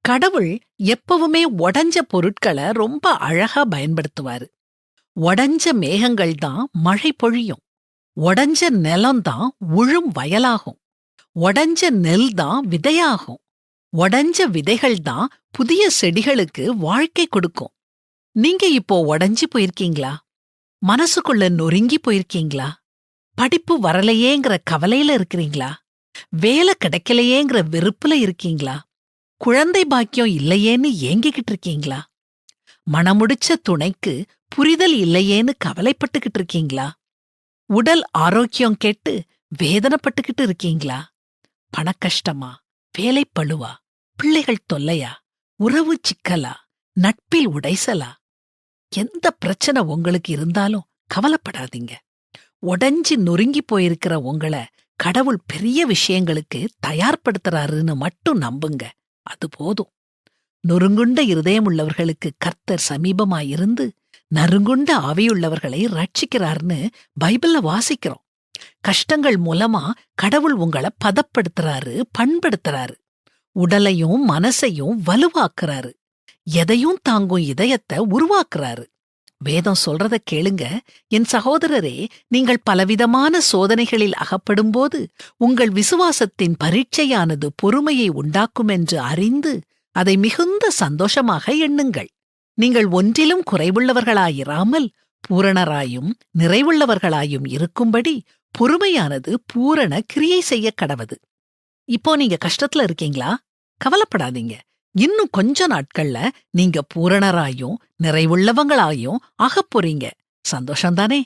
கடவுள் எப்பவுமே உடைஞ்ச பொருட்கள ரொம்ப அழகா பயன்படுத்துவாரு. உடைஞ்ச மேகங்கள் தான் மழை பொழியும். உடைஞ்ச நிலம் தான் உழும் வயலாகும். உடைஞ்ச நெல் தான் விதையாகும். உடைஞ்ச விதைகள் தான் புதிய செடிகளுக்கு வாழ்க்கை கொடுக்கும். நீங்க இப்போ உடைஞ்சு போயிருக்கீங்களா? மனசுக்குள்ள நொறுங்கி போயிருக்கீங்களா? படிப்பு வரலையேங்கிற கவலையில இருக்கிறீங்களா? வேலை கிடைக்கலையேங்கிற வெறுப்புல இருக்கீங்களா? குழந்தை பாக்கியம் இல்லையேன்னு ஏங்கிக்கிட்டு இருக்கீங்களா? மனமுடிச்ச துணைக்கு புரிதல் இல்லையேன்னு கவலைப்பட்டுக்கிட்டு இருக்கீங்களா? உடல் ஆரோக்கியம் கெட்டு வேதனைப்பட்டுக்கிட்டு இருக்கீங்களா? பணக்கஷ்டமா? வேலைப்பளுவா? பிள்ளைகள் தொல்லையா? உறவு சிக்கலா? நட்பில் உடைசலா? எந்த பிரச்சனை உங்களுக்கு இருந்தாலும் கவலைப்படாதீங்க. உடைஞ்சு நொறுங்கி போயிருக்கிற உங்கள கடவுள் பெரிய விஷயங்களுக்கு தயார்படுத்துறாருன்னு மட்டும் நம்புங்க. அது போதும். நொறுங்குண்ட இருதயமுள்ளவர்களுக்கு கர்த்தர் சமீபமாயிருந்து நறுங்குண்ட ஆவியுள்ளவர்களை ரட்சிக்கிறார்னு பைபிள்ல வாசிக்கிறோம். கஷ்டங்கள் மூலமா கடவுள் உங்கள பதப்படுத்துறாரு, பண்படுத்துறாரு. உடலையும் மனசையும் வலுவாக்குறாரு. எதையும் தாங்கும் இதயத்தை உருவாக்குறாரு. வேதம் சொல்றத கேளுங்க. என் சகோதரரே, நீங்கள் பலவிதமான சோதனைகளில் அகப்படும்போது உங்கள் விசுவாசத்தின் பரீட்சையானது பொறுமையை உண்டாக்குமென்று அறிந்து அதை மிகுந்த சந்தோஷமாக எண்ணுங்கள். நீங்கள் ஒன்றிலும் குறைவுள்ளவர்களாயிராமல் பூரணராயும் நிறைவுள்ளவர்களாயும் இருக்கும்படி பொறுமையானது பூரண கிரியை செய்ய கடவது. இப்போ நீங்க கஷ்டத்துல இருக்கீங்களா? கவலைப்படாதீங்க. இன்னும் கொஞ்ச நாட்கள்ல நீங்க பூரணராயும் நிறைவுள்ளவங்களாயும் ஆகப்போறீங்க. சந்தோஷம்தானே?